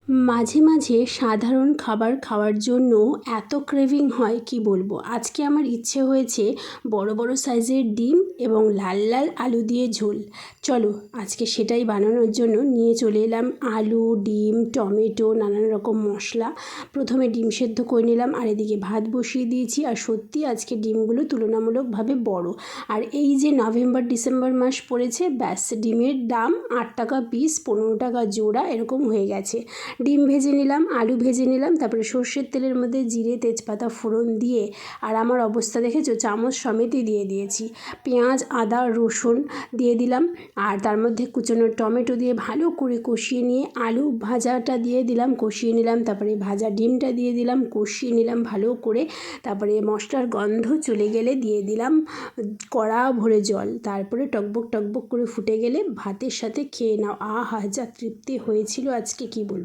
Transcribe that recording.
মাঝে মাঝে সাধারণ খাবার খাওয়ার জন্য এত ক্রেভিং হয় কি বলবো। আজকে আমার ইচ্ছে হয়েছে বড় বড় সাইজের ডিম এবং লাল লাল আলু দিয়ে ঝোল। চলো আজকে সেটাই বানানোর জন্য নিয়ে চলে এলাম আলু, ডিম, টমেটো, নানান রকম মশলা। প্রথমে ডিম সেদ্ধ করে নিলাম আর এদিকে ভাত বসিয়ে দিয়েছি। আর সত্যি আজকে ডিমগুলো তুলনামূলকভাবে বড়। আর এই যে নভেম্বর ডিসেম্বর মাস পড়েছে, ব্যাস ডিমের দাম 8 টাকা পিস, 15 টাকা জোড়া এরকম হয়ে গেছে। ডিম ভেজে নিলাম, আলু ভেজে নিলাম, তারপরে সর্ষের তেলের মধ্যে জিরে তেজপাতা ফোড়ন দিয়ে, আর আমার অবস্থা দেখেছো, চামচ সমেতই দিয়ে দিয়েছি, পেঁয়াজ আদা রসুন দিয়ে দিলাম, আর তার মধ্যে কুচানো টমেটো দিয়ে ভালো করে কষিয়ে নিয়ে আলু ভাজাটা দিয়ে দিলাম, কষিয়ে নিলাম, তারপরে ভাজা ডিমটা দিয়ে দিলাম, কষিয়ে নিলাম ভালো করে। তারপরে মশলার গন্ধ চলে গেলে দিয়ে দিলাম কড়া ভরে জল, তারপরে টকবক টকবক করে ফুটে গেলে ভাতের সাথে খেয়ে নাও। আহা যা তৃপ্তি হয়েছিল আজকে কি বলবো।